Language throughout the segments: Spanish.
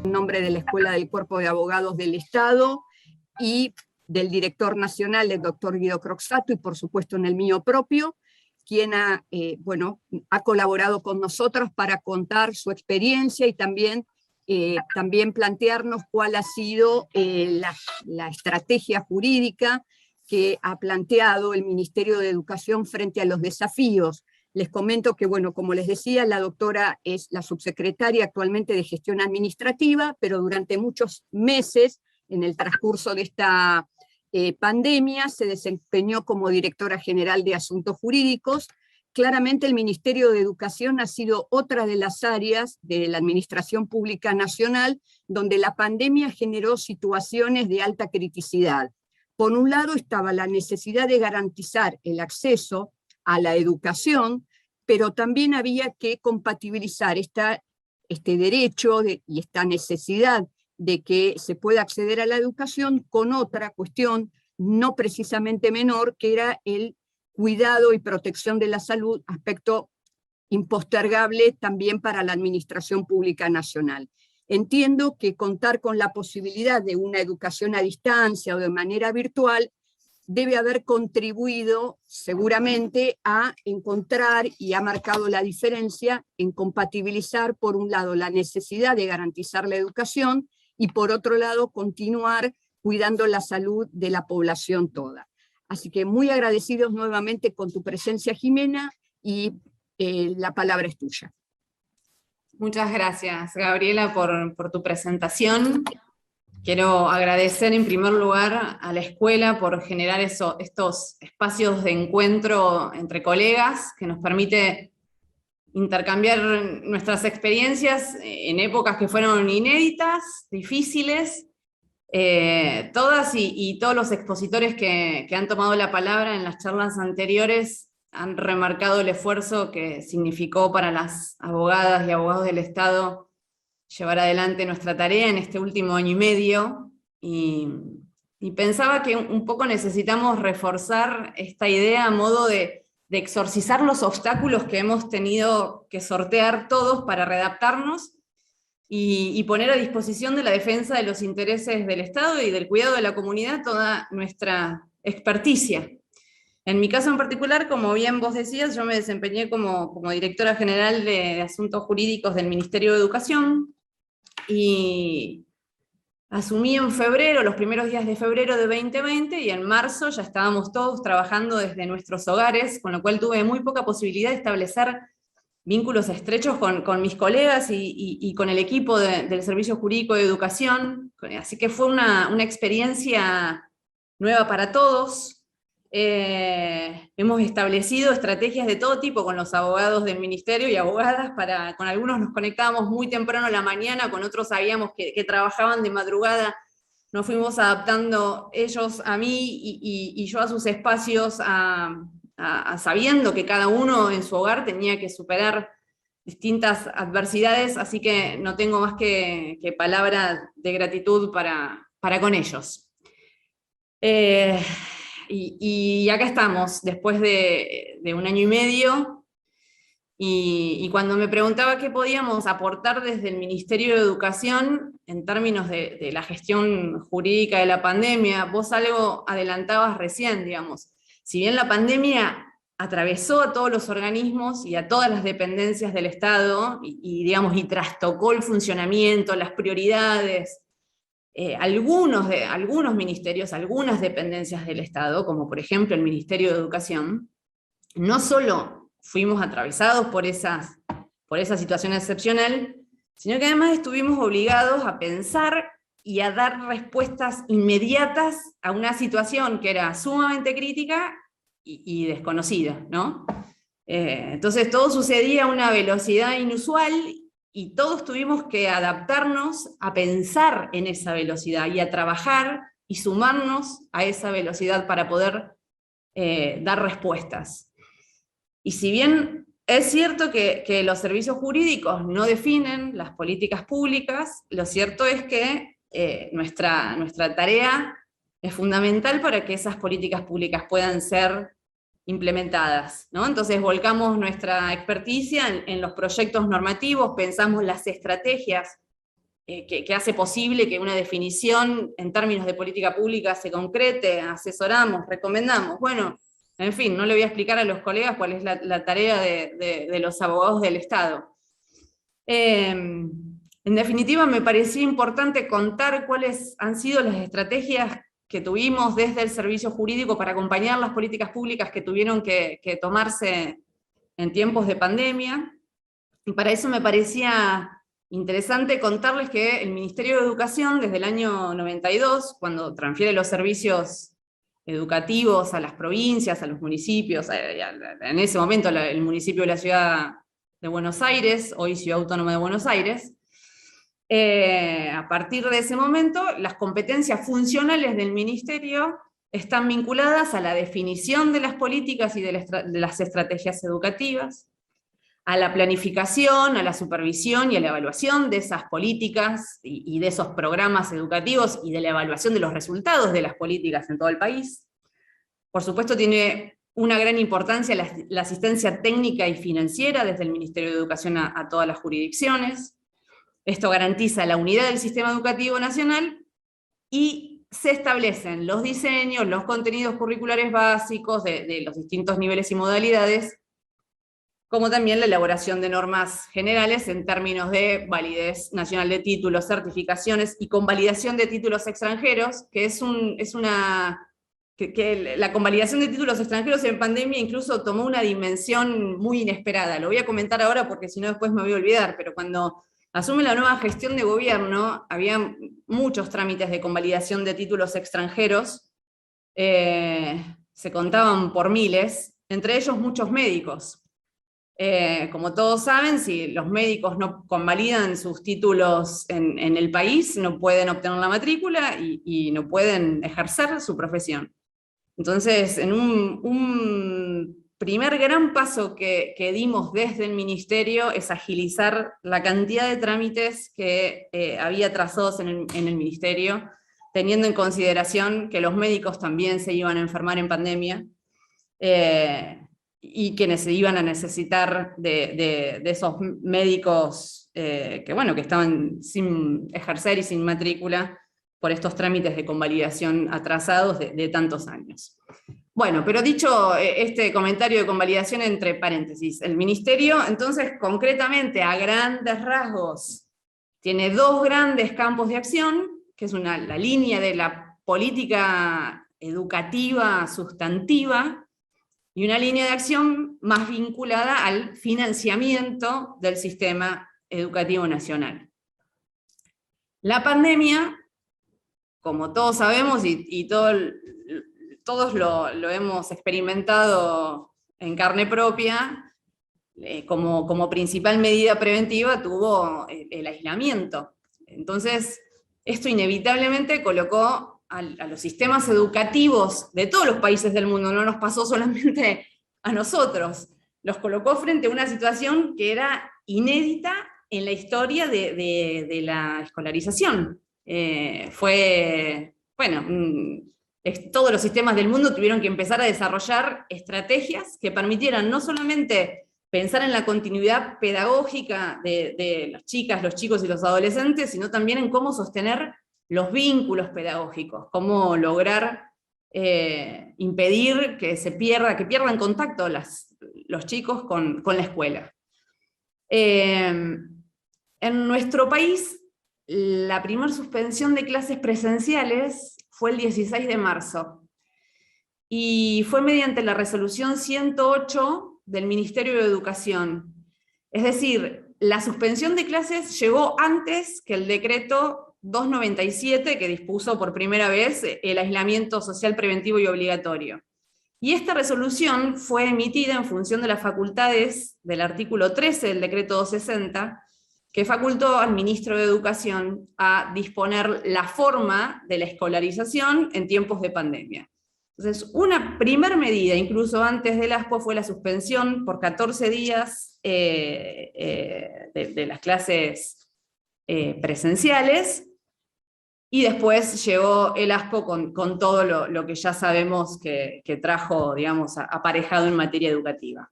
En nombre de la Escuela del Cuerpo de Abogados del Estado y del director nacional, el doctor Guido Croxatto, y por supuesto en el mío propio, quien ha colaborado con nosotros para contar su experiencia y también plantearnos cuál ha sido la estrategia jurídica que ha planteado el Ministerio de Educación frente a los desafíos. Les comento que, bueno, como les decía, la doctora es la subsecretaria actualmente de Gestión Administrativa, pero durante muchos meses, en el transcurso de esta pandemia, se desempeñó como directora general de Asuntos Jurídicos. Claramente el Ministerio de Educación ha sido otra de las áreas de la Administración Pública Nacional donde la pandemia generó situaciones de alta criticidad. Por un lado estaba la necesidad de garantizar el acceso a la educación, pero también había que compatibilizar este derecho y esta necesidad de que se pueda acceder a la educación con otra cuestión no precisamente menor, que era el cuidado y protección de la salud, aspecto impostergable también para la Administración Pública Nacional. Entiendo que contar con la posibilidad de una educación a distancia o de manera virtual debe haber contribuido seguramente a encontrar y ha marcado la diferencia en compatibilizar, por un lado, la necesidad de garantizar la educación y por otro lado, continuar cuidando la salud de la población toda. Así que muy agradecidos nuevamente con tu presencia, Jimena, y la palabra es tuya. Muchas gracias, Gabriela, por tu presentación. Quiero agradecer en primer lugar a la escuela por generar estos espacios de encuentro entre colegas que nos permite intercambiar nuestras experiencias en épocas que fueron inéditas, difíciles. Todas y todos los expositores que han tomado la palabra en las charlas anteriores han remarcado el esfuerzo que significó para las abogadas y abogados del Estado llevar adelante nuestra tarea en este último año y medio, y pensaba que un poco necesitamos reforzar esta idea a modo de exorcizar los obstáculos que hemos tenido que sortear todos para readaptarnos y poner a disposición de la defensa de los intereses del Estado y del cuidado de la comunidad toda nuestra experticia. En mi caso en particular, como bien vos decías, yo me desempeñé como directora general de Asuntos Jurídicos del Ministerio de Educación, y asumí en febrero, los primeros días de febrero de 2020, y en marzo ya estábamos todos trabajando desde nuestros hogares, con lo cual tuve muy poca posibilidad de establecer vínculos estrechos con mis colegas y con el equipo del Servicio Jurídico de Educación, así que fue una experiencia nueva para todos. Hemos establecido estrategias de todo tipo con los abogados del ministerio y abogadas, con algunos nos conectábamos muy temprano a la mañana, con otros sabíamos que trabajaban de madrugada, nos fuimos adaptando ellos a mí y yo a sus espacios, sabiendo que cada uno en su hogar tenía que superar distintas adversidades, así que no tengo más que palabras de gratitud para con ellos. Y acá estamos, después de un año y medio, y cuando me preguntaba qué podíamos aportar desde el Ministerio de Educación en términos de la gestión jurídica de la pandemia, vos algo adelantabas recién, digamos. Si bien la pandemia atravesó a todos los organismos y a todas las dependencias del Estado, digamos, y trastocó el funcionamiento, las prioridades, algunos ministerios, algunas dependencias del Estado, como por ejemplo el Ministerio de Educación, no solo fuimos atravesados por esa situación excepcional, sino que además estuvimos obligados a pensar y a dar respuestas inmediatas a una situación que era sumamente crítica y desconocida, ¿no? Entonces todo sucedía a una velocidad inusual, y todos tuvimos que adaptarnos a pensar en esa velocidad y a trabajar y sumarnos a esa velocidad para poder dar respuestas. Y si bien es cierto que los servicios jurídicos no definen las políticas públicas, lo cierto es que nuestra tarea es fundamental para que esas políticas públicas puedan ser implementadas, ¿no? Entonces volcamos nuestra experticia en los proyectos normativos, pensamos las estrategias que hace posible que una definición en términos de política pública se concrete, asesoramos, recomendamos. Bueno, en fin, no le voy a explicar a los colegas cuál es la tarea de los abogados del Estado. En definitiva, me parecía importante contar cuáles han sido las estrategias que tuvimos desde el servicio jurídico para acompañar las políticas públicas que tuvieron que tomarse en tiempos de pandemia. Y para eso me parecía interesante contarles que el Ministerio de Educación, desde el año 92, cuando transfiere los servicios educativos a las provincias, a los municipios, en ese momento el municipio de la ciudad de Buenos Aires, hoy Ciudad Autónoma de Buenos Aires, a partir de ese momento, las competencias funcionales del Ministerio están vinculadas a la definición de las políticas y de las estrategias educativas, a la planificación, a la supervisión y a la evaluación de esas políticas y de esos programas educativos y de la evaluación de los resultados de las políticas en todo el país. Por supuesto, tiene una gran importancia la asistencia técnica y financiera desde el Ministerio de Educación a todas las jurisdicciones. Esto garantiza la unidad del sistema educativo nacional y se establecen los diseños, los contenidos curriculares básicos de los distintos niveles y modalidades, como también la elaboración de normas generales en términos de validez nacional de títulos, certificaciones y convalidación de títulos extranjeros, que la convalidación de títulos extranjeros en pandemia incluso tomó una dimensión muy inesperada. Lo voy a comentar ahora porque si no después me voy a olvidar, pero cuando asume la nueva gestión de gobierno, había muchos trámites de convalidación de títulos extranjeros, se contaban por miles, entre ellos muchos médicos. Como todos saben, si los médicos no convalidan sus títulos en el país, no pueden obtener la matrícula y no pueden ejercer su profesión. Entonces, en un primer gran paso que dimos desde el Ministerio es agilizar la cantidad de trámites que había trazados en el Ministerio, teniendo en consideración que los médicos también se iban a enfermar en pandemia, y quienes se iban a necesitar de esos médicos que estaban sin ejercer y sin matrícula por estos trámites de convalidación atrasados de tantos años. Bueno, pero dicho este comentario de convalidación entre paréntesis, el Ministerio, entonces, concretamente, a grandes rasgos, tiene dos grandes campos de acción, que es la línea de la política educativa sustantiva, y una línea de acción más vinculada al financiamiento del sistema educativo nacional. La pandemia, como todos sabemos, y todos lo hemos experimentado en carne propia, como principal medida preventiva tuvo el aislamiento. Entonces, esto inevitablemente colocó a los sistemas educativos de todos los países del mundo, no nos pasó solamente a nosotros, los colocó frente a una situación que era inédita en la historia de la escolarización. Todos los sistemas del mundo tuvieron que empezar a desarrollar estrategias que permitieran no solamente pensar en la continuidad pedagógica de las chicas, los chicos y los adolescentes, sino también en cómo sostener los vínculos pedagógicos, cómo lograr impedir que pierdan contacto los chicos con la escuela. En nuestro país, la primera suspensión de clases presenciales fue el 16 de marzo, y fue mediante la resolución 108 del Ministerio de Educación. Es decir, la suspensión de clases llegó antes que el decreto 297, que dispuso por primera vez el aislamiento social preventivo y obligatorio. Y esta resolución fue emitida en función de las facultades del artículo 13 del decreto 260, que facultó al ministro de Educación a disponer la forma de la escolarización en tiempos de pandemia. Entonces, una primer medida, incluso antes del ASPO, fue la suspensión por 14 días de las clases presenciales, y después llegó el ASPO con todo lo que ya sabemos que trajo, digamos, aparejado en materia educativa.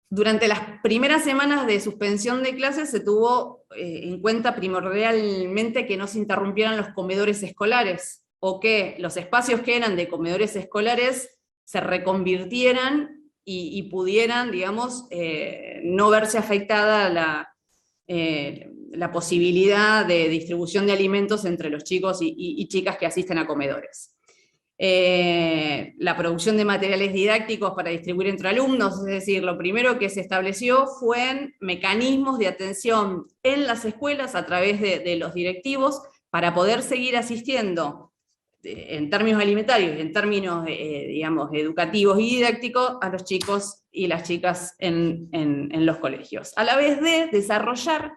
Durante las primeras semanas de suspensión de clases se tuvo en cuenta primordialmente que no se interrumpieran los comedores escolares, o que los espacios que eran de comedores escolares se reconvirtieran y pudieran, digamos, no verse afectada la posibilidad de distribución de alimentos entre los chicos y chicas que asisten a comedores. La producción de materiales didácticos para distribuir entre alumnos, es decir, lo primero que se estableció fue mecanismos de atención en las escuelas a través de los directivos para poder seguir asistiendo en términos alimentarios y en términos, digamos, educativos y didácticos a los chicos y las chicas en los colegios, a la vez de desarrollar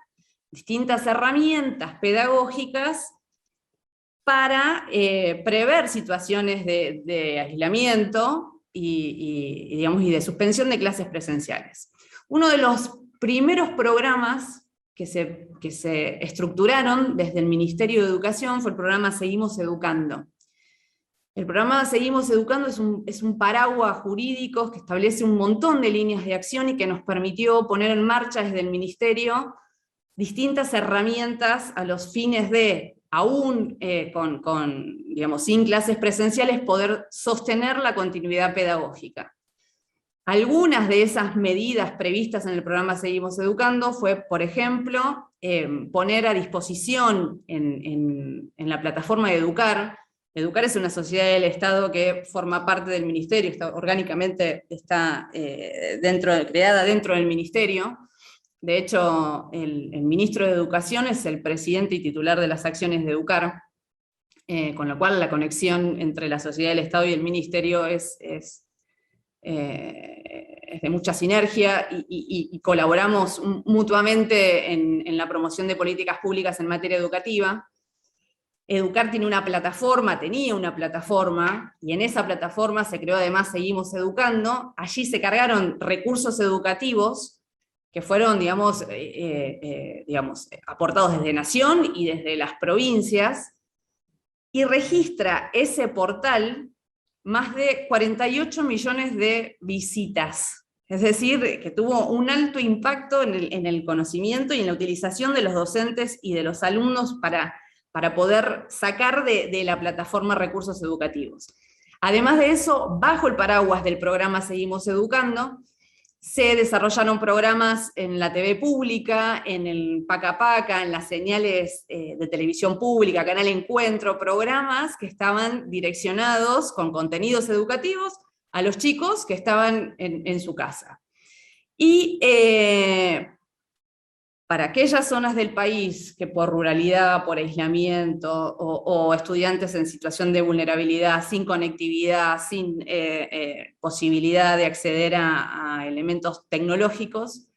distintas herramientas pedagógicas para prever situaciones de aislamiento digamos, y de suspensión de clases presenciales. Uno de los primeros programas que se estructuraron desde el Ministerio de Educación fue el programa Seguimos Educando. El programa Seguimos Educando es un paraguas jurídico que establece un montón de líneas de acción y que nos permitió poner en marcha desde el Ministerio distintas herramientas a los fines de, aún digamos, sin clases presenciales, poder sostener la continuidad pedagógica. Algunas de esas medidas previstas en el programa Seguimos Educando fue, por ejemplo, poner a disposición en la plataforma de Educar. Educar es una sociedad del Estado que forma parte del Ministerio, orgánicamente está creada dentro del Ministerio. De hecho, el ministro de Educación es el presidente y titular de las acciones de Educar, con lo cual la conexión entre la sociedad del Estado y el Ministerio es de mucha sinergia y colaboramos mutuamente en la promoción de políticas públicas en materia educativa. Educar tenía una plataforma, y en esa plataforma se creó además Seguimos Educando. Allí se cargaron recursos educativos que fueron, digamos, aportados desde Nación y desde las provincias, y registra ese portal más de 48 millones de visitas. Es decir, que tuvo un alto impacto en el conocimiento y en la utilización de los docentes y de los alumnos para poder sacar de la plataforma recursos educativos. Además de eso, bajo el paraguas del programa Seguimos Educando, se desarrollaron programas en la TV pública, en el Paca Paca, en las señales de televisión pública, Canal Encuentro, programas que estaban direccionados con contenidos educativos a los chicos que estaban en su casa. Y para aquellas zonas del país que por ruralidad, por aislamiento, o estudiantes en situación de vulnerabilidad, sin conectividad, sin posibilidad de acceder a elementos tecnológicos,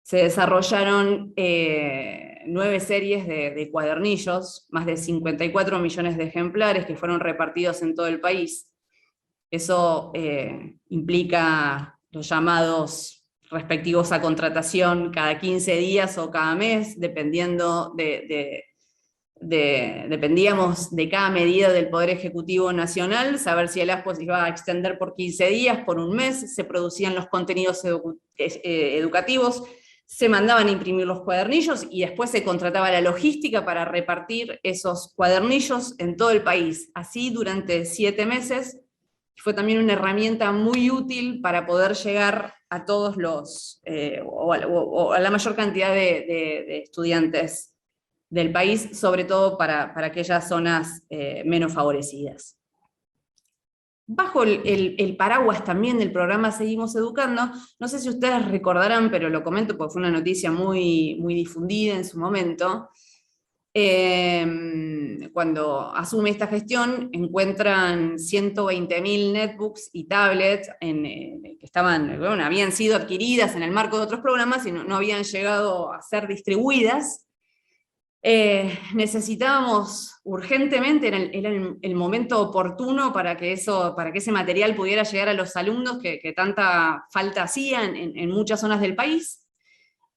se desarrollaron 9 series de cuadernillos, más de 54 millones de ejemplares que fueron repartidos en todo el país. Eso implica los llamados respectivos a contratación cada 15 días o cada mes, dependíamos de cada medida del Poder Ejecutivo Nacional, saber si el ASPO se iba a extender por 15 días, por un mes, se producían los contenidos educativos, se mandaban a imprimir los cuadernillos y después se contrataba la logística para repartir esos cuadernillos en todo el país. Así durante 7 meses, fue también una herramienta muy útil para poder llegar a todos los, o a la mayor cantidad de estudiantes del país, sobre todo para aquellas zonas menos favorecidas. Bajo el paraguas también del programa Seguimos Educando, no sé si ustedes recordarán, pero lo comento porque fue una noticia muy, muy difundida en su momento. Cuando asume esta gestión, encuentran 120.000 netbooks y tablets que habían sido adquiridas en el marco de otros programas y no habían llegado a ser distribuidas. Necesitábamos urgentemente, era el momento oportuno para que ese material pudiera llegar a los alumnos que tanta falta hacían en muchas zonas del país.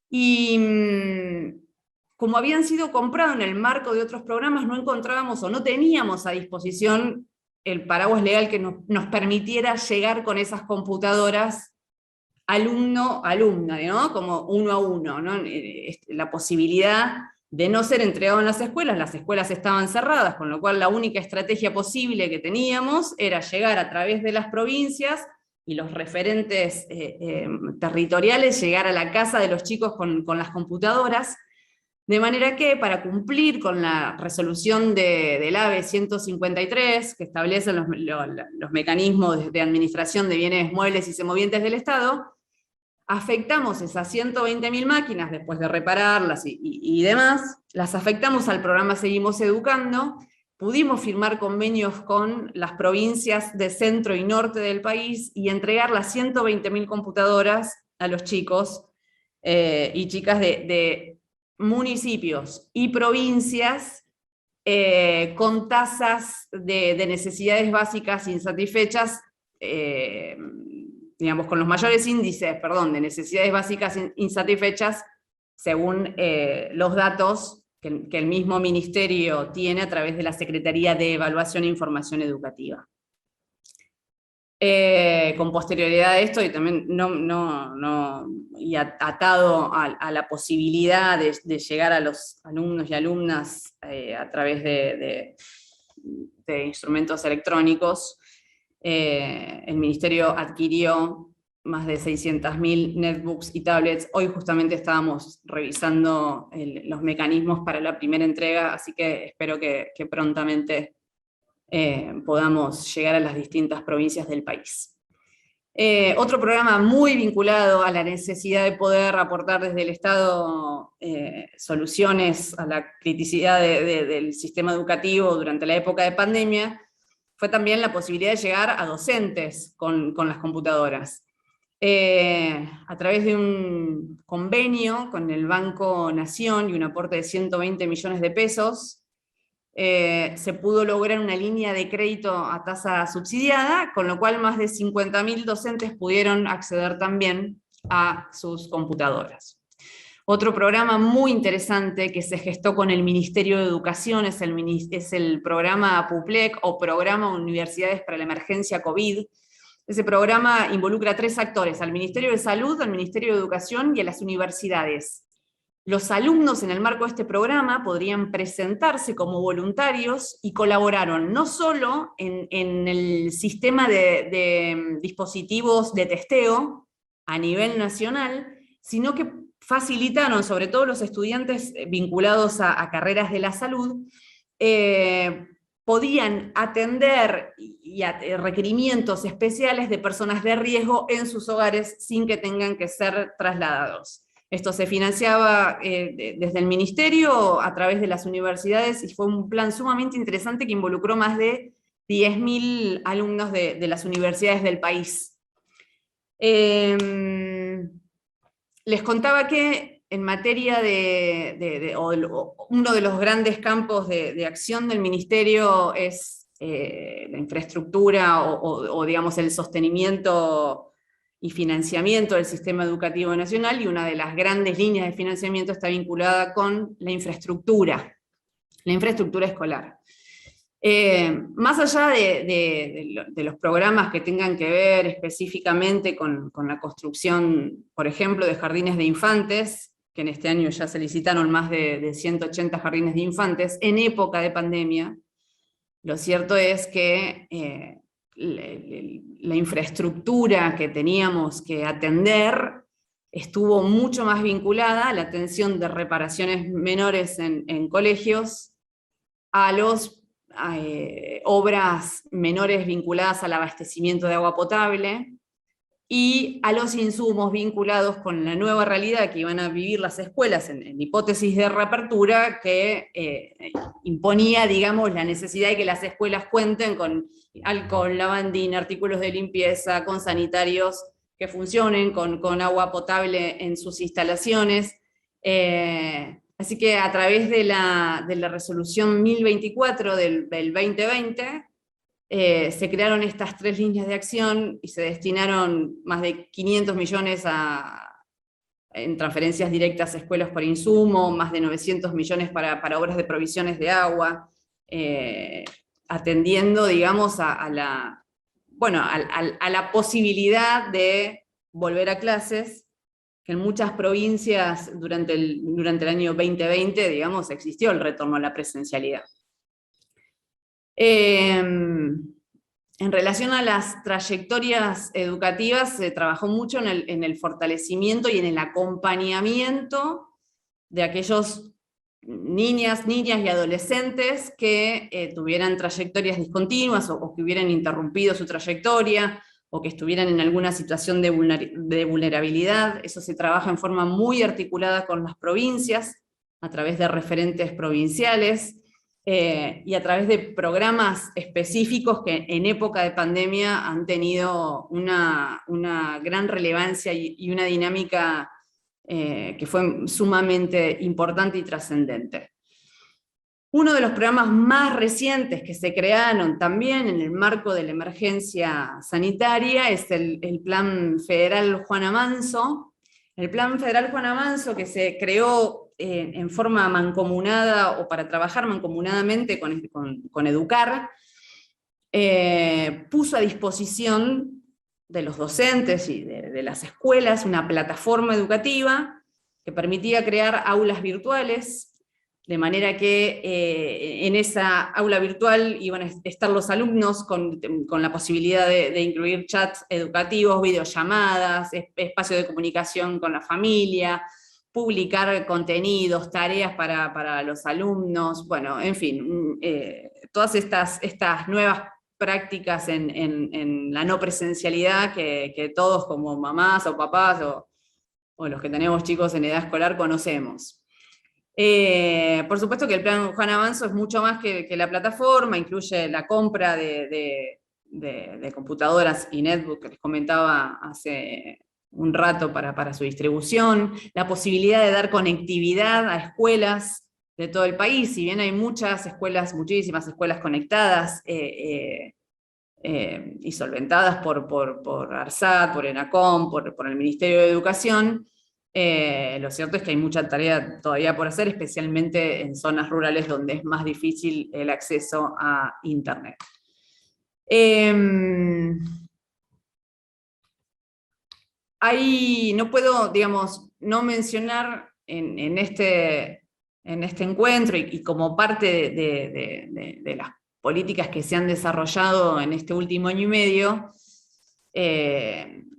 Y como habían sido comprados en el marco de otros programas, no encontrábamos o no teníamos a disposición el paraguas legal que nos permitiera llegar con esas computadoras alumno-alumna, ¿no? Como uno a uno, ¿no? La posibilidad de no ser entregado en las escuelas estaban cerradas, con lo cual la única estrategia posible que teníamos era llegar a través de las provincias y los referentes territoriales, llegar a la casa de los chicos con las computadoras, de manera que para cumplir con la resolución del AVE 153, que establece los mecanismos de administración de bienes muebles y semovientes del Estado, afectamos esas 120.000 máquinas después de repararlas y demás, las afectamos al programa Seguimos Educando, pudimos firmar convenios con las provincias de centro y norte del país y entregar las 120.000 computadoras a los chicos y chicas de municipios y provincias con tasas de necesidades básicas insatisfechas, digamos, con los mayores índices, de necesidades básicas insatisfechas, según los datos que el mismo ministerio tiene a través de la Secretaría de Evaluación e Información Educativa. Con posterioridad a esto, y también atado a la posibilidad de llegar a los alumnos y alumnas a través de instrumentos electrónicos, el Ministerio adquirió más de 600.000 netbooks y tablets. Hoy justamente estábamos revisando los mecanismos para la primera entrega, así que espero que prontamente podamos llegar a las distintas provincias del país. Otro programa muy vinculado a la necesidad de poder aportar desde el Estado soluciones a la criticidad del sistema educativo durante la época de pandemia fue también la posibilidad de llegar a docentes con las computadoras. A través de un convenio con el Banco Nación y un aporte de 120 millones de pesos, se pudo lograr una línea de crédito a tasa subsidiada, con lo cual más de 50.000 docentes pudieron acceder también a sus computadoras. Otro programa muy interesante que se gestó con el Ministerio de Educación es el programa PUPLEC, o Programa Universidades para la Emergencia COVID. Ese programa involucra a 3 actores: al Ministerio de Salud, al Ministerio de Educación y a las universidades. Los alumnos en el marco de este programa podrían presentarse como voluntarios y colaboraron no solo en el sistema de dispositivos de testeo a nivel nacional, sino que facilitaron, sobre todo los estudiantes vinculados a carreras de la salud, podían atender requerimientos especiales de personas de riesgo en sus hogares sin que tengan que ser trasladados. Esto se financiaba desde el ministerio a través de las universidades y fue un plan sumamente interesante que involucró más de 10.000 alumnos de las universidades del país. Les contaba que en materia uno de los grandes campos de acción del ministerio es la infraestructura o digamos el sostenimiento y financiamiento del sistema educativo nacional, y una de las grandes líneas de financiamiento está vinculada con la infraestructura escolar. Más allá de los programas que tengan que ver específicamente con la construcción, por ejemplo, de jardines de infantes, que en este año ya se licitaron más de 180 jardines de infantes, en época de pandemia, lo cierto es que la infraestructura que teníamos que atender estuvo mucho más vinculada a la atención de reparaciones menores en colegios, a las obras menores vinculadas al abastecimiento de agua potable, y a los insumos vinculados con la nueva realidad que iban a vivir las escuelas en hipótesis de reapertura, que imponía, digamos, la necesidad de que las escuelas cuenten con alcohol, lavandina, artículos de limpieza, con sanitarios que funcionen, con agua potable en sus instalaciones. Así que a través de la resolución 1024 del 2020, se crearon estas 3 líneas de acción y se destinaron más de 500 millones en transferencias directas a escuelas por insumo, más de 900 millones para obras de provisiones de agua, atendiendo, digamos, a la posibilidad de volver a clases, que en muchas provincias durante el año 2020, digamos, existió el retorno a la presencialidad. En relación a las trayectorias educativas, se trabajó mucho en el fortalecimiento y en el acompañamiento de aquellos niñas y adolescentes que tuvieran trayectorias discontinuas o que hubieran interrumpido su trayectoria, o que estuvieran en alguna situación de vulnerabilidad. Eso se trabaja en forma muy articulada con las provincias, a través de referentes provinciales, y a través de programas específicos que en época de pandemia han tenido una gran relevancia y una dinámica que fue sumamente importante y trascendente. Uno de los programas más recientes que se crearon también en el marco de la emergencia sanitaria es el Plan Federal Juana Manso. El Plan Federal Juana Manso, que se creó en forma mancomunada o para trabajar mancomunadamente con Educar, puso a disposición de los docentes y de las escuelas una plataforma educativa que permitía crear aulas virtuales, de manera que en esa aula virtual iban a estar los alumnos con la posibilidad de incluir chats educativos, videollamadas, espacio de comunicación con la familia, publicar contenidos, tareas para los alumnos, bueno, en fin, todas estas nuevas prácticas en la no presencialidad que todos como mamás o papás o los que tenemos chicos en edad escolar conocemos. Por supuesto que el Plan Juana Manso es mucho más que la plataforma, incluye la compra de computadoras y netbook que les comentaba hace un rato para su distribución, la posibilidad de dar conectividad a escuelas de todo el país. Si bien hay muchas escuelas, muchísimas escuelas conectadas y solventadas por ARSAT, por ENACOM, por el Ministerio de Educación, lo cierto es que hay mucha tarea todavía por hacer, especialmente en zonas rurales donde es más difícil el acceso a Internet. Ahí no puedo, digamos, no mencionar en este encuentro y como parte de las políticas que se han desarrollado en este último año y medio,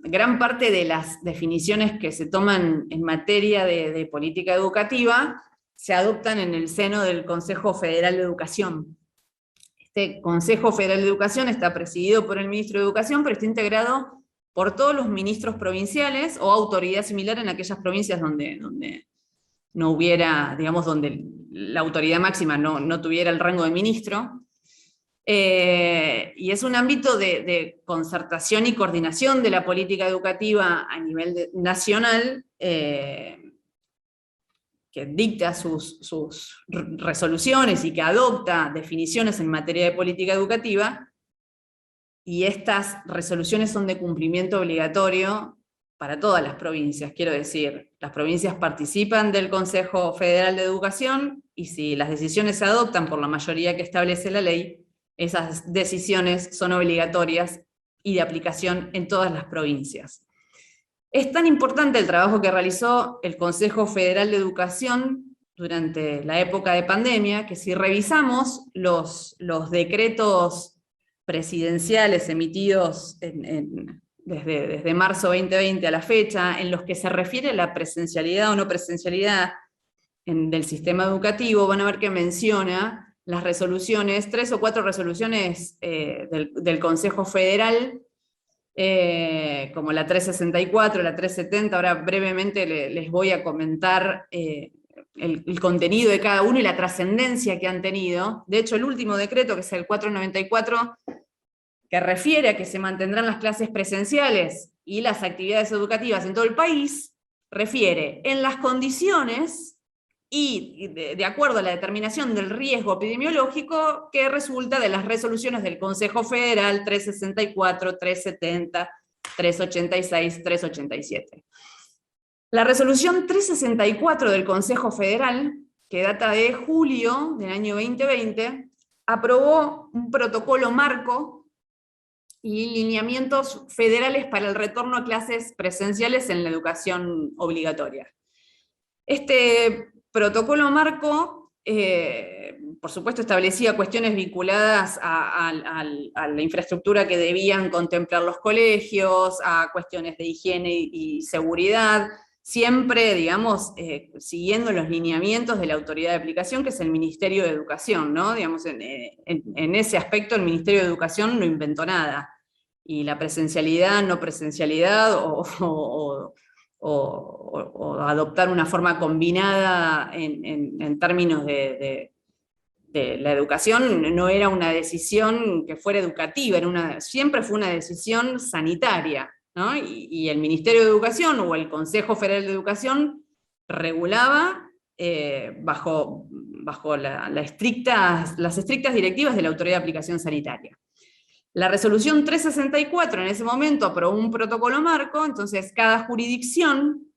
gran parte de las definiciones que se toman en materia de política educativa se adoptan en el seno del Consejo Federal de Educación. Este Consejo Federal de Educación está presidido por el Ministro de Educación, pero está integrado por todos los ministros provinciales o autoridad similar en aquellas provincias donde no hubiera, digamos, donde la autoridad máxima no tuviera el rango de ministro. Y es un ámbito de concertación y coordinación de la política educativa a nivel nacional, que dicta sus resoluciones y que adopta definiciones en materia de política educativa, y estas resoluciones son de cumplimiento obligatorio para todas las provincias. Quiero decir, las provincias participan del Consejo Federal de Educación, y si las decisiones se adoptan por la mayoría que establece la ley, esas decisiones son obligatorias y de aplicación en todas las provincias. Es tan importante el trabajo que realizó el Consejo Federal de Educación durante la época de pandemia, que si revisamos los decretos presidenciales emitidos desde marzo 2020 a la fecha, en los que se refiere a la presencialidad o no presencialidad del sistema educativo, van a ver que menciona las resoluciones, 3 o 4 resoluciones del Consejo Federal, como la 364, la 370, ahora brevemente les voy a comentar el contenido de cada uno y la trascendencia que han tenido. De hecho, el último decreto, que es el 494, que refiere a que se mantendrán las clases presenciales y las actividades educativas en todo el país, refiere en las condiciones y de acuerdo a la determinación del riesgo epidemiológico que resulta de las resoluciones del Consejo Federal 364, 370, 386, 387. La resolución 364 del Consejo Federal, que data de julio del año 2020, aprobó un protocolo marco y lineamientos federales para el retorno a clases presenciales en la educación obligatoria. Este protocolo marco, por supuesto, establecía cuestiones vinculadas a la infraestructura que debían contemplar los colegios, a cuestiones de higiene y seguridad, siempre, digamos, siguiendo los lineamientos de la autoridad de aplicación, que es el Ministerio de Educación, ¿no? Digamos, en ese aspecto el Ministerio de Educación no inventó nada. Y la presencialidad, no presencialidad, o adoptar una forma combinada en términos de la educación, no era una decisión que fuera educativa, siempre fue una decisión sanitaria, ¿no? Y el Ministerio de Educación o el Consejo Federal de Educación regulaba bajo las estrictas directivas de la Autoridad de Aplicación Sanitaria. La resolución 364 en ese momento aprobó un protocolo marco, entonces cada jurisdicción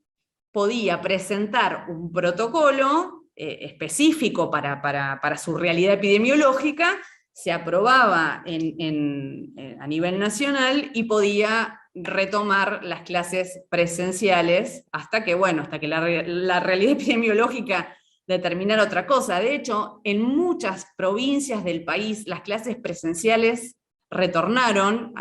podía presentar un protocolo específico para su realidad epidemiológica, se aprobaba a nivel nacional y podía retomar las clases presenciales hasta que la realidad epidemiológica determinara otra cosa. De hecho, en muchas provincias del país las clases presenciales retornaron,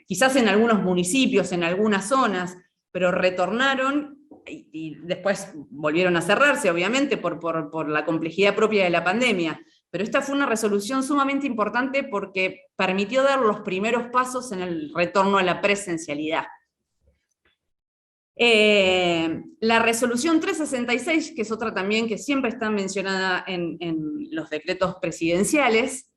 quizás en algunos municipios, en algunas zonas, pero retornaron y después volvieron a cerrarse, obviamente, por la complejidad propia de la pandemia. Pero esta fue una resolución sumamente importante porque permitió dar los primeros pasos en el retorno a la presencialidad. La resolución 366, que es otra también que siempre está mencionada en los decretos presidenciales,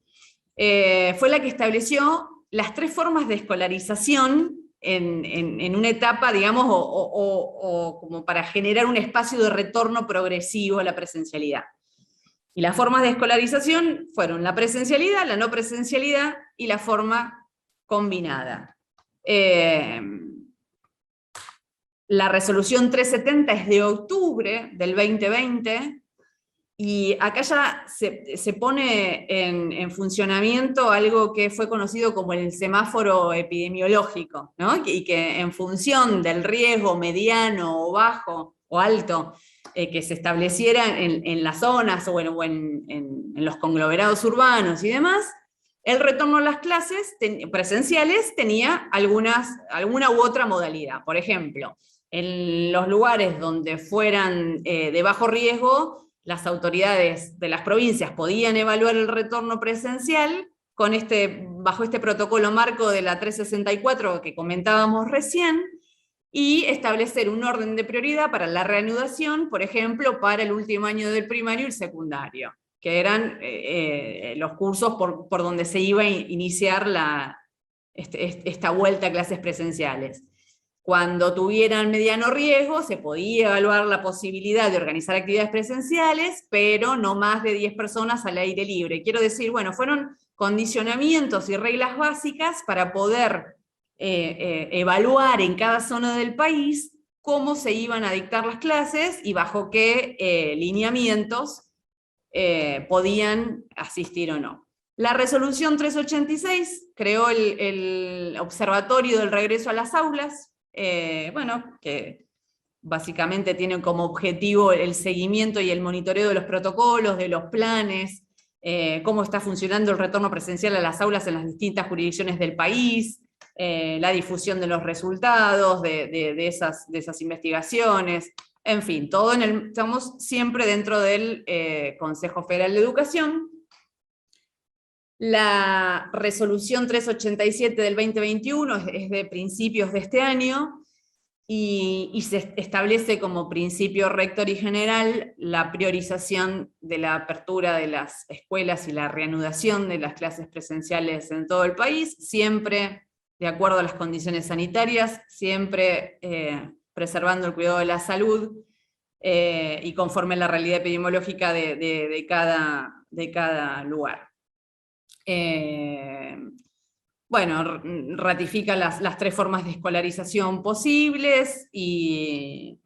fue la que estableció las 3 formas de escolarización en una etapa, digamos, o como para generar un espacio de retorno progresivo a la presencialidad. Y las formas de escolarización fueron la presencialidad, la no presencialidad y la forma combinada. La resolución 370 es de octubre del 2020, y acá ya se pone en funcionamiento algo que fue conocido como el semáforo epidemiológico, ¿no? Y que en función del riesgo mediano o bajo o alto que se estableciera en las zonas o en los conglomerados urbanos y demás, el retorno a las clases presenciales tenía alguna u otra modalidad. Por ejemplo, en los lugares donde fueran de bajo riesgo, las autoridades de las provincias podían evaluar el retorno presencial bajo este protocolo marco de la 364 que comentábamos recién, y establecer un orden de prioridad para la reanudación, por ejemplo, para el último año del primario y el secundario, que eran los cursos por donde se iba a iniciar esta vuelta a clases presenciales. Cuando tuvieran mediano riesgo, se podía evaluar la posibilidad de organizar actividades presenciales, pero no más de 10 personas al aire libre. Quiero decir, bueno, fueron condicionamientos y reglas básicas para poder evaluar en cada zona del país cómo se iban a dictar las clases y bajo qué lineamientos podían asistir o no. La resolución 386 creó el Observatorio del Regreso a las Aulas, que básicamente tiene como objetivo el seguimiento y el monitoreo de los protocolos, de los planes, cómo está funcionando el retorno presencial a las aulas en las distintas jurisdicciones del país, la difusión de los resultados de esas investigaciones, en fin, todo estamos siempre dentro del Consejo Federal de Educación. La resolución 387 del 2021 es de principios de este año, y se establece como principio rector y general la priorización de la apertura de las escuelas y la reanudación de las clases presenciales en todo el país, siempre de acuerdo a las condiciones sanitarias, siempre preservando el cuidado de la salud y conforme a la realidad epidemiológica de cada lugar. Ratifica las 3 formas de escolarización posibles y,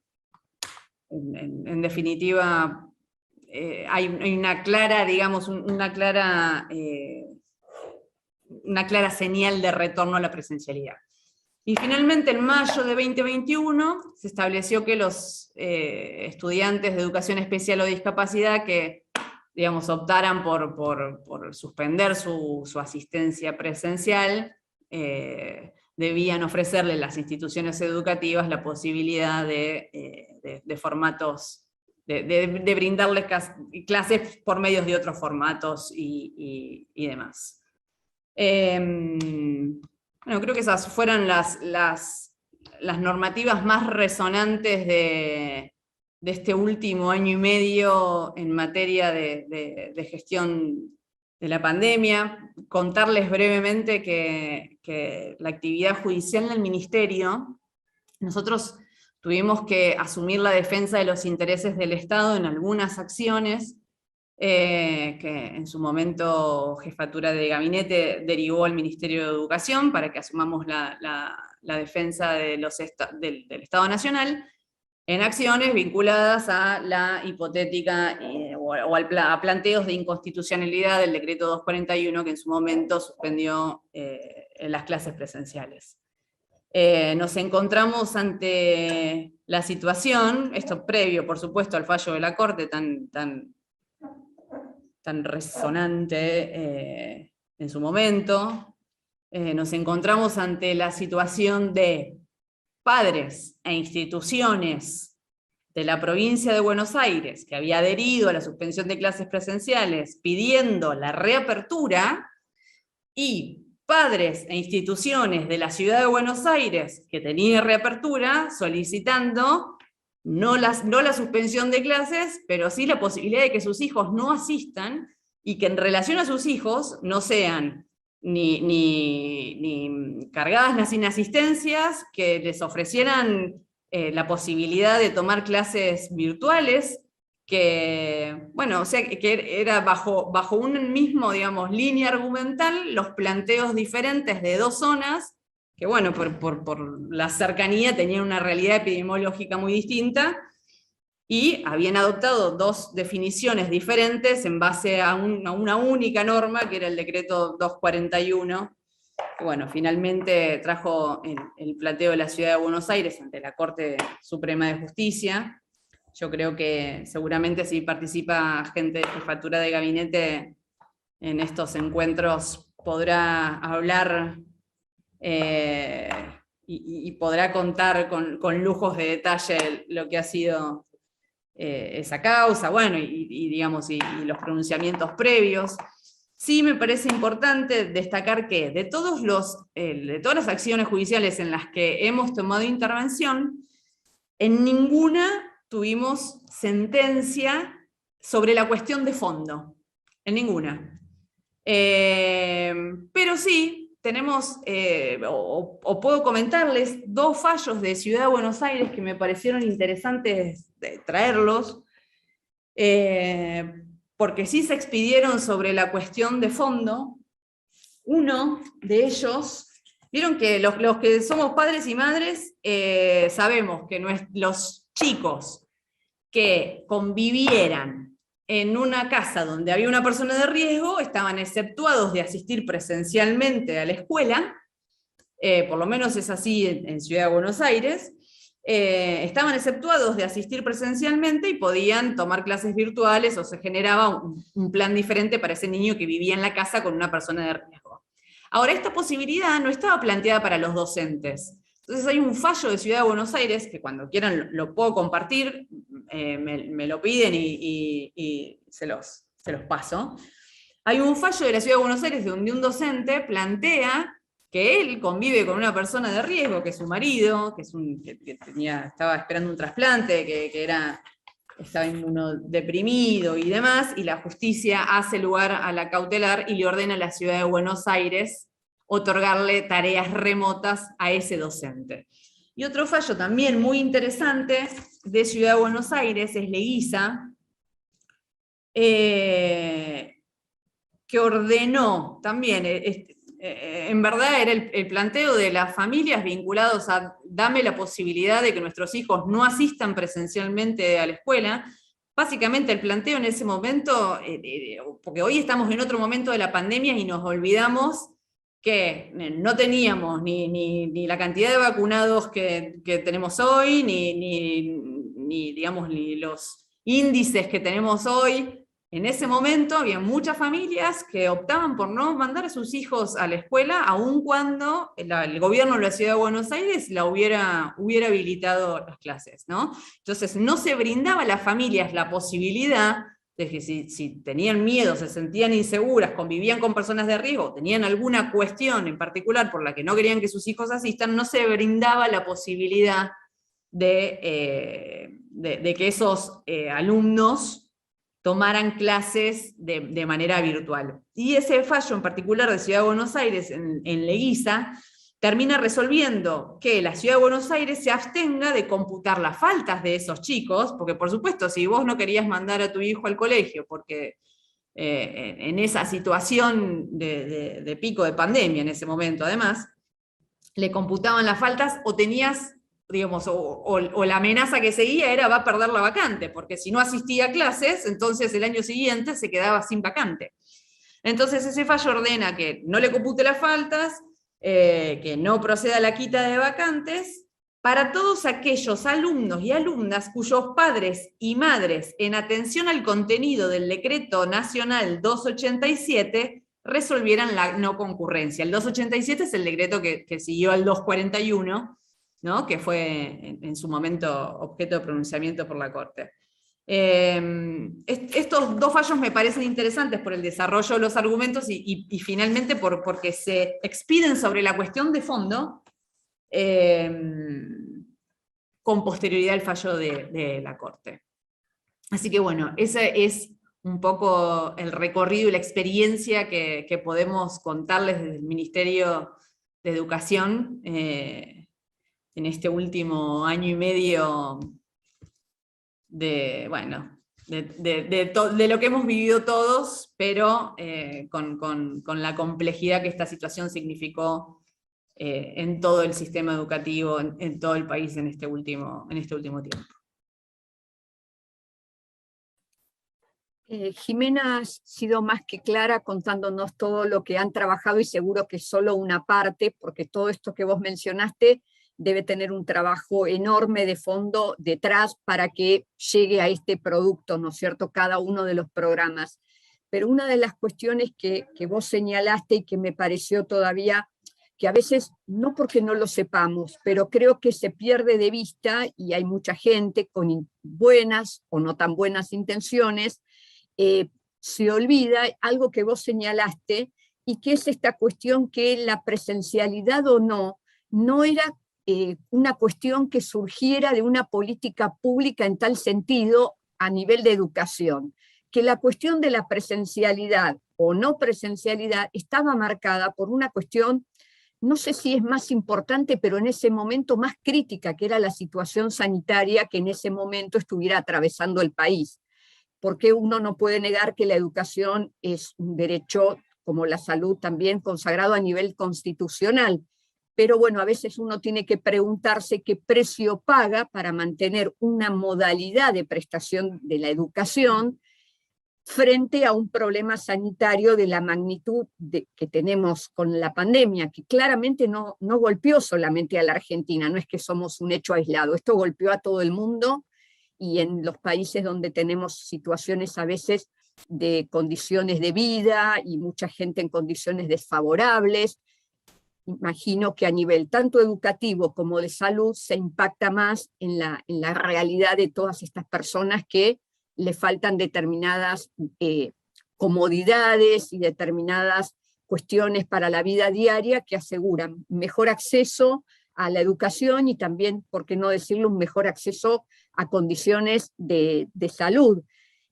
en definitiva, hay una clara, digamos, una clara señal de retorno a la presencialidad. Y finalmente, en mayo de 2021, se estableció que los estudiantes de educación especial o discapacidad que, digamos, optaran por suspender su asistencia presencial, debían ofrecerle las instituciones educativas la posibilidad de formatos, de brindarles clases por medios de otros formatos y demás. Bueno, creo que esas fueron las normativas más resonantes de este último año y medio en materia de gestión de la pandemia. Contarles brevemente que la actividad judicial en el Ministerio, nosotros tuvimos que asumir la defensa de los intereses del Estado en algunas acciones, que en su momento Jefatura de Gabinete derivó al Ministerio de Educación para que asumamos la defensa del Estado Nacional, en acciones vinculadas a la hipotética a planteos de inconstitucionalidad del decreto 241 que en su momento suspendió las clases presenciales. Nos encontramos ante la situación, esto previo por supuesto al fallo de la Corte tan resonante en su momento, nos encontramos ante la situación de padres e instituciones de la provincia de Buenos Aires, que había adherido a la suspensión de clases presenciales pidiendo la reapertura, y padres e instituciones de la ciudad de Buenos Aires que tenía reapertura solicitando no la suspensión de clases, pero sí la posibilidad de que sus hijos no asistan, y que en relación a sus hijos no sean ni cargadas las inasistencias, que les ofrecieran la posibilidad de tomar clases virtuales, que, bueno, o sea, que era bajo un mismo, digamos, línea argumental, los planteos diferentes de dos zonas, que bueno, por la cercanía tenían una realidad epidemiológica muy distinta, y habían adoptado dos definiciones diferentes en base a una única norma, que era el decreto 241, que bueno, finalmente trajo el planteo de la Ciudad de Buenos Aires ante la Corte Suprema de Justicia. Yo creo que seguramente si participa gente de Jefatura de Gabinete en estos encuentros podrá hablar y podrá contar con lujos de detalle lo que ha sido esa causa, bueno, digamos, y los pronunciamientos previos. Sí me parece importante destacar que de todas las acciones judiciales en las que hemos tomado intervención, en ninguna tuvimos sentencia sobre la cuestión de fondo, en ninguna. Pero sí, tenemos, o puedo comentarles, dos fallos de Ciudad de Buenos Aires que me parecieron interesantes de traerlos, porque sí se expidieron sobre la cuestión de fondo. Uno de ellos, vieron que los que somos padres y madres sabemos que los chicos que convivieran en una casa donde había una persona de riesgo estaban exceptuados de asistir presencialmente a la escuela, por lo menos es así en Ciudad de Buenos Aires. Estaban exceptuados de asistir presencialmente y podían tomar clases virtuales, o se generaba un plan diferente para ese niño que vivía en la casa con una persona de riesgo. Ahora, esta posibilidad no estaba planteada para los docentes. Entonces hay un fallo de Ciudad de Buenos Aires, que cuando quieran lo puedo compartir, me lo piden y se los paso. Hay un fallo de la Ciudad de Buenos Aires donde un docente plantea que él convive con una persona de riesgo, que es su marido, que estaba esperando un trasplante, que estaba inmunodeprimido y demás, y la justicia hace lugar a la cautelar y le ordena a la Ciudad de Buenos Aires otorgarle tareas remotas a ese docente. Y otro fallo también muy interesante de Ciudad de Buenos Aires es Leguiza, que ordenó también, en verdad era el planteo de las familias vinculados a dame la posibilidad de que nuestros hijos no asistan presencialmente a la escuela. Básicamente el planteo en ese momento, porque hoy estamos en otro momento de la pandemia y nos olvidamos que no teníamos ni la cantidad de vacunados que tenemos hoy, digamos, ni los índices que tenemos hoy. En ese momento había muchas familias que optaban por no mandar a sus hijos a la escuela, aun cuando el gobierno de la Ciudad de Buenos Aires hubiera habilitado las clases, ¿no? Entonces no se brindaba a las familias la posibilidad de que si tenían miedo, se sentían inseguras, convivían con personas de riesgo, tenían alguna cuestión en particular por la que no querían que sus hijos asistan, no se brindaba la posibilidad de que esos alumnos tomaran clases de manera virtual. Y ese fallo en particular de Ciudad de Buenos Aires en Leguíza termina resolviendo que la Ciudad de Buenos Aires se abstenga de computar las faltas de esos chicos, porque por supuesto, si vos no querías mandar a tu hijo al colegio, porque en esa situación de pico de pandemia en ese momento además, le computaban las faltas o tenías, digamos, o la amenaza que seguía era va a perder la vacante, porque si no asistía a clases, entonces el año siguiente se quedaba sin vacante. Entonces ese fallo ordena que no le compute las faltas, que no proceda a la quita de vacantes, para todos aquellos alumnos y alumnas cuyos padres y madres, en atención al contenido del Decreto Nacional 287, resolvieran la no concurrencia. El 287 es el decreto que siguió al 241, ¿no? Que fue en su momento objeto de pronunciamiento por la Corte. Estos dos fallos me parecen interesantes por el desarrollo de los argumentos y finalmente porque se expiden sobre la cuestión de fondo con posterioridad al fallo de la Corte. Así que bueno, ese es un poco el recorrido y la experiencia que podemos contarles desde el Ministerio de Educación en este último año y medio de lo que hemos vivido todos, pero con la complejidad que esta situación significó en todo el sistema educativo, en todo el país en este último tiempo. Jimena ha sido más que clara contándonos todo lo que han trabajado y seguro que es solo una parte, porque todo esto que vos mencionaste debe tener un trabajo enorme de fondo detrás para que llegue a este producto, ¿no es cierto?, cada uno de los programas. Pero una de las cuestiones que vos señalaste y que me pareció todavía, que a veces, no porque no lo sepamos, pero creo que se pierde de vista y hay mucha gente con buenas o no tan buenas intenciones, se olvida algo que vos señalaste y que es esta cuestión que la presencialidad o no era una cuestión que surgiera de una política pública en tal sentido a nivel de educación, que la cuestión de la presencialidad o no presencialidad estaba marcada por una cuestión, no sé si es más importante, pero en ese momento más crítica, que era la situación sanitaria que en ese momento estuviera atravesando el país. Porque uno no puede negar que la educación es un derecho, como la salud también, consagrado a nivel constitucional. Pero bueno, a veces uno tiene que preguntarse qué precio paga para mantener una modalidad de prestación de la educación frente a un problema sanitario de la magnitud que tenemos con la pandemia, que claramente no golpeó solamente a la Argentina, no es que somos un hecho aislado, esto golpeó a todo el mundo, y en los países donde tenemos situaciones a veces de condiciones de vida y mucha gente en condiciones desfavorables, imagino que a nivel tanto educativo como de salud se impacta más en la realidad de todas estas personas que le faltan determinadas comodidades y determinadas cuestiones para la vida diaria que aseguran mejor acceso a la educación y también, por qué no decirlo, un mejor acceso a condiciones de salud.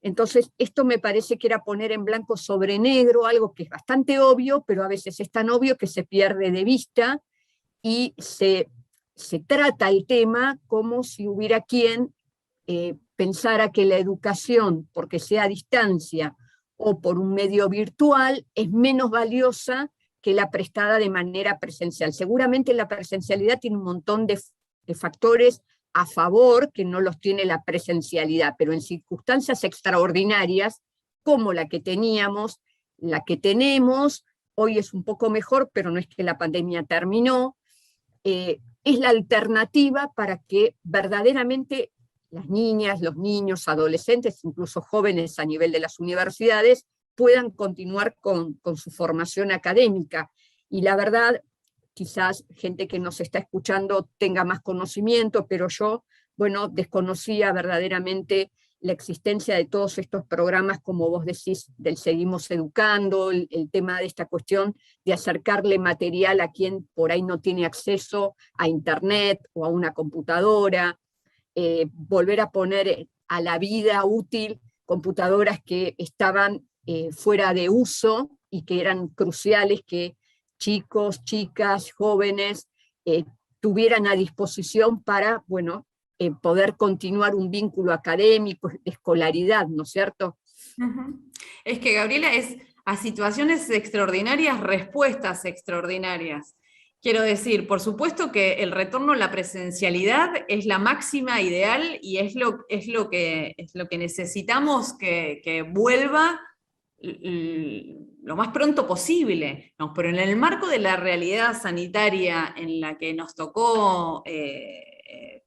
Entonces, esto me parece que era poner en blanco sobre negro algo que es bastante obvio, pero a veces es tan obvio que se pierde de vista y se trata el tema como si hubiera quien pensara que la educación, porque sea a distancia o por un medio virtual, es menos valiosa que la prestada de manera presencial. Seguramente la presencialidad tiene un montón de factores a favor que no los tiene la presencialidad, pero en circunstancias extraordinarias como la que teníamos, la que tenemos, hoy es un poco mejor, pero no es que la pandemia terminó, es la alternativa para que verdaderamente las niñas, los niños, adolescentes, incluso jóvenes a nivel de las universidades, puedan continuar con su formación académica. Y la verdad, quizás gente que nos está escuchando tenga más conocimiento, pero yo, bueno, desconocía verdaderamente la existencia de todos estos programas, como vos decís, del Seguimos Educando, el tema de esta cuestión de acercarle material a quien por ahí no tiene acceso a internet o a una computadora, volver a poner a la vida útil computadoras que estaban fuera de uso y que eran cruciales que chicos, chicas, jóvenes tuvieran a disposición para, bueno, poder continuar un vínculo académico, de escolaridad, ¿no es cierto? Es que, Gabriela, es a situaciones extraordinarias, respuestas extraordinarias. Quiero decir, por supuesto que el retorno a la presencialidad es la máxima ideal y es lo que necesitamos que vuelva lo más pronto posible, ¿no? Pero en el marco de la realidad sanitaria en la que nos tocó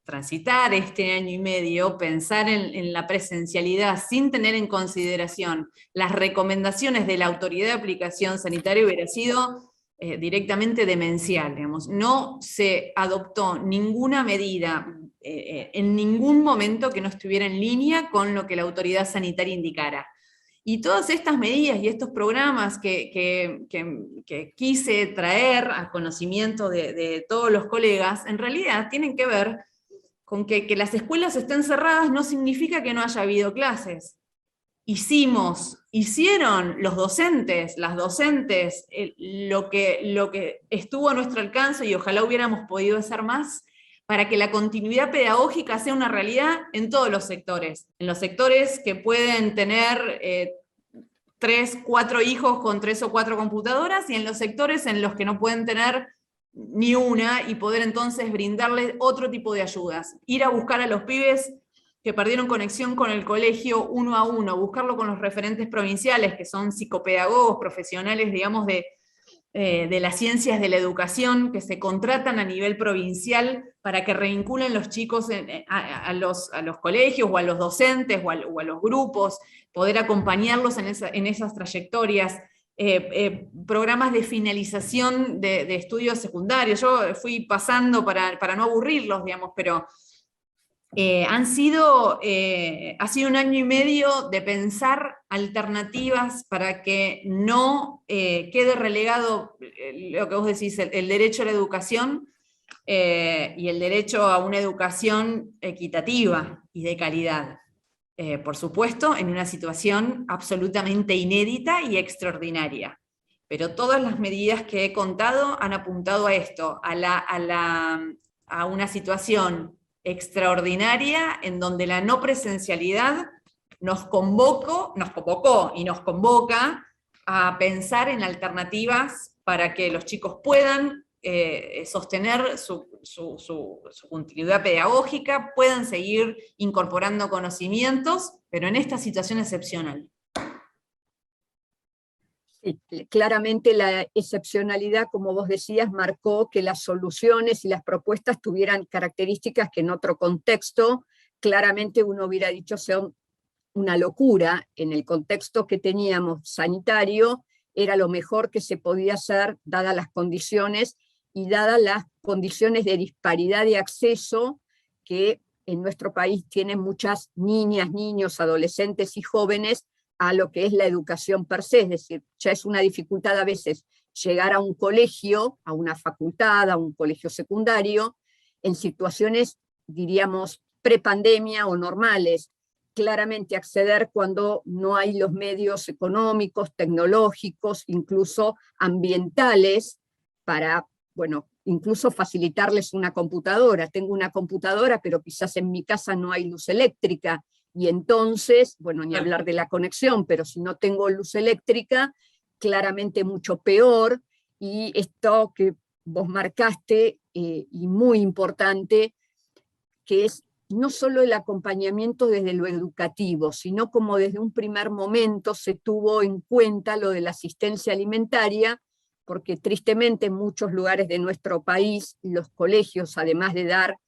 transitar este año y medio, pensar en la presencialidad sin tener en consideración las recomendaciones de la Autoridad de Aplicación Sanitaria hubiera sido directamente demencial, digamos. No se adoptó ninguna medida en ningún momento que no estuviera en línea con lo que la autoridad sanitaria indicara. Y todas estas medidas y estos programas que quise traer a conocimiento de todos los colegas, en realidad tienen que ver con que las escuelas estén cerradas no significa que no haya habido clases. Hicieron los docentes, las docentes, lo que estuvo a nuestro alcance y ojalá hubiéramos podido hacer más para que la continuidad pedagógica sea una realidad en todos los sectores. En los sectores que pueden tener 3, 4 hijos con 3 o 4 computadoras y en los sectores en los que no pueden tener ni una y poder entonces brindarles otro tipo de ayudas. Ir a buscar a los pibes que perdieron conexión con el colegio uno a uno, buscarlo con los referentes provinciales, que son psicopedagogos, profesionales, digamos, de las ciencias de la educación, que se contratan a nivel provincial para que revinculen los chicos a los colegios, o a los docentes, o a los grupos, poder acompañarlos en esas trayectorias. Programas de finalización de estudios secundarios. Yo fui pasando para no aburrirlos, digamos, pero ha sido un año y medio de pensar alternativas para que no quede relegado lo que vos decís, el derecho a la educación y el derecho a una educación equitativa y de calidad. Por supuesto, en una situación absolutamente inédita y extraordinaria. Pero todas las medidas que he contado han apuntado a esto, a una situación extraordinaria en donde la no presencialidad nos convocó y nos convoca a pensar en alternativas para que los chicos puedan sostener su continuidad pedagógica, puedan seguir incorporando conocimientos, pero en esta situación excepcional. Sí, claramente la excepcionalidad, como vos decías, marcó que las soluciones y las propuestas tuvieran características que en otro contexto claramente uno hubiera dicho son una locura. En el contexto que teníamos sanitario era lo mejor que se podía hacer dadas las condiciones y dadas las condiciones de disparidad de acceso que en nuestro país tienen muchas niñas, niños, adolescentes y jóvenes a lo que es la educación per se, es decir, ya es una dificultad a veces llegar a un colegio, a una facultad, a un colegio secundario, en situaciones, diríamos, prepandemia o normales, claramente acceder cuando no hay los medios económicos, tecnológicos, incluso ambientales, para, bueno, incluso facilitarles una computadora. Tengo una computadora, pero quizás en mi casa no hay luz eléctrica, y entonces, bueno, ni hablar de la conexión, pero si no tengo luz eléctrica, claramente mucho peor, y esto que vos marcaste, y muy importante, que es no solo el acompañamiento desde lo educativo, sino como desde un primer momento se tuvo en cuenta lo de la asistencia alimentaria, porque tristemente en muchos lugares de nuestro país los colegios, además de dar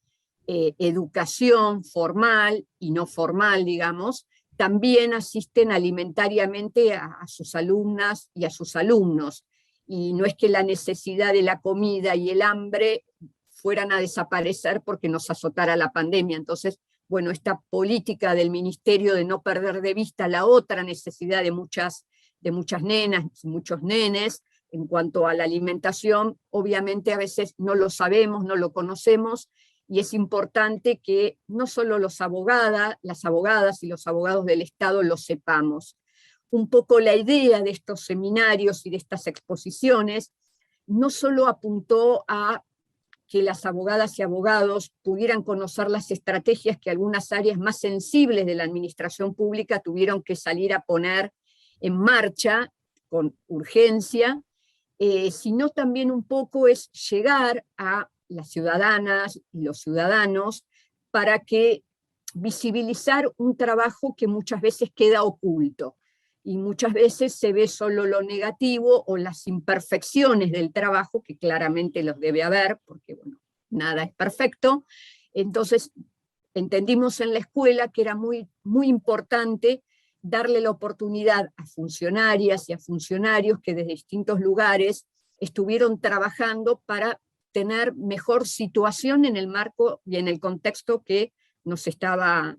educación formal y no formal, digamos, también asisten alimentariamente a sus alumnas y a sus alumnos. Y no es que la necesidad de la comida y el hambre fueran a desaparecer porque nos azotara la pandemia. Entonces, bueno, esta política del ministerio de no perder de vista la otra necesidad de muchas nenas, muchos nenes, en cuanto a la alimentación, obviamente a veces no lo sabemos, no lo conocemos, y es importante que no solo las abogadas y los abogados del Estado lo sepamos. Un poco la idea de estos seminarios y de estas exposiciones no solo apuntó a que las abogadas y abogados pudieran conocer las estrategias que algunas áreas más sensibles de la administración pública tuvieron que salir a poner en marcha con urgencia, sino también un poco es llegar a las ciudadanas y los ciudadanos para que visibilizar un trabajo que muchas veces queda oculto. Y muchas veces se ve solo lo negativo o las imperfecciones del trabajo, que claramente los debe haber, porque bueno, nada es perfecto. Entonces entendimos en la escuela que era muy, muy importante darle la oportunidad a funcionarias y a funcionarios que desde distintos lugares estuvieron trabajando para tener mejor situación en el marco y en el contexto que nos estaba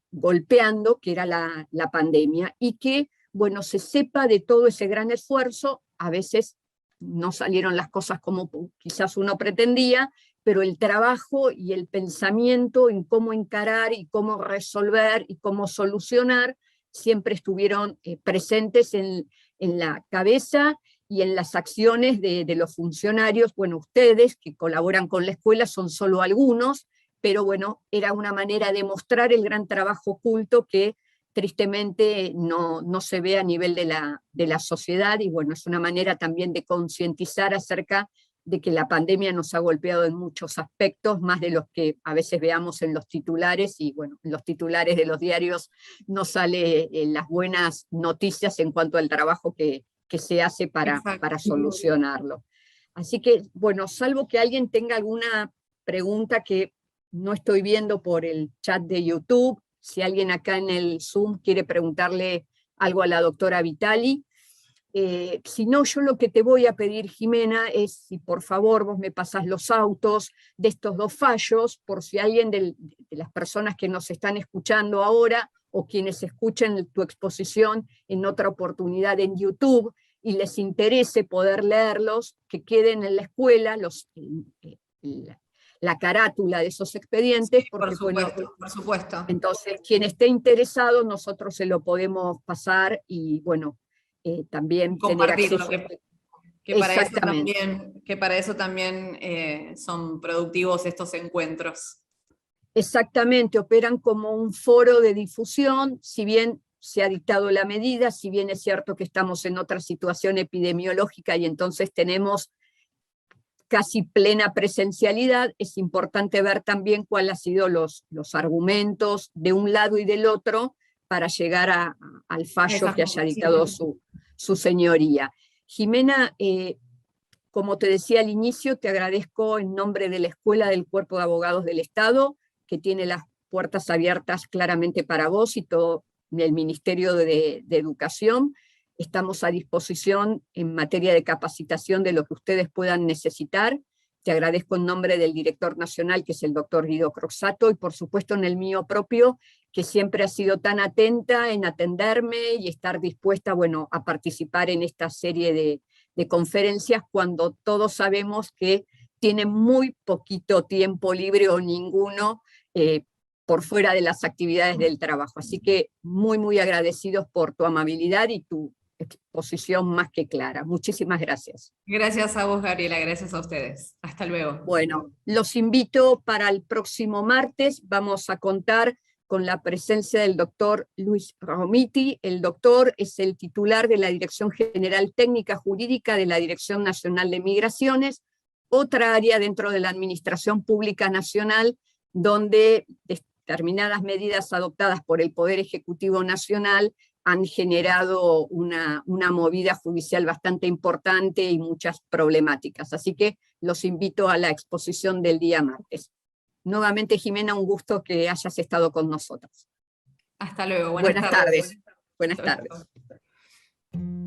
golpeando, que era la pandemia, y que, bueno, se sepa de todo ese gran esfuerzo. A veces no salieron las cosas como quizás uno pretendía, pero el trabajo y el pensamiento en cómo encarar y cómo resolver y cómo solucionar siempre estuvieron presentes en la cabeza y en las acciones de los funcionarios. Bueno, ustedes que colaboran con la escuela son solo algunos, pero bueno, era una manera de mostrar el gran trabajo oculto que tristemente no se ve a nivel de la sociedad, y bueno, es una manera también de concientizar acerca de que la pandemia nos ha golpeado en muchos aspectos, más de los que a veces veamos en los titulares, y bueno, en los titulares de los diarios no sale las buenas noticias en cuanto al trabajo que se hace para solucionarlo. Así que, bueno, salvo que alguien tenga alguna pregunta que no estoy viendo por el chat de YouTube, si alguien acá en el Zoom quiere preguntarle algo a la doctora Vitali. Si no, yo lo que te voy a pedir, Jimena, es si por favor vos me pasás los autos de estos dos fallos, por si alguien de las personas que nos están escuchando ahora, o quienes escuchen tu exposición en otra oportunidad en YouTube, y les interese poder leerlos, que queden en la escuela la carátula de esos expedientes, Sí, porque por supuesto. Entonces quien esté interesado, nosotros se lo podemos pasar, y bueno, también tener acceso. Que para eso también son productivos estos encuentros. Exactamente, operan como un foro de difusión, si bien se ha dictado la medida, si bien es cierto que estamos en otra situación epidemiológica y entonces tenemos casi plena presencialidad, es importante ver también cuáles han sido los argumentos de un lado y del otro para llegar al fallo que haya dictado su señoría. Jimena, como te decía al inicio, te agradezco en nombre de la Escuela del Cuerpo de Abogados del Estado, que tiene las puertas abiertas claramente para vos y todo el Ministerio de Educación. Estamos a disposición en materia de capacitación de lo que ustedes puedan necesitar. Te agradezco en nombre del director nacional, que es el doctor Guido Croxatto, y por supuesto en el mío propio, que siempre ha sido tan atenta en atenderme y estar dispuesta, bueno, a participar en esta serie de conferencias cuando todos sabemos que tienen muy poquito tiempo libre o ninguno por fuera de las actividades del trabajo. Así que muy, muy agradecidos por tu amabilidad y tu exposición más que clara. Muchísimas gracias. Gracias a vos, Gabriela, gracias a ustedes. Hasta luego. Bueno, los invito para el próximo martes. Vamos a contar con la presencia del doctor Luis Romiti. El doctor es el titular de la Dirección General Técnica Jurídica de la Dirección Nacional de Migraciones, otra área dentro de la Administración Pública Nacional, donde determinadas medidas adoptadas por el Poder Ejecutivo Nacional han generado una movida judicial bastante importante y muchas problemáticas. Así que los invito a la exposición del día martes. Nuevamente, Jimena, un gusto que hayas estado con nosotros. Hasta luego. Buenas tardes. Buenas Chau, tardes. chau.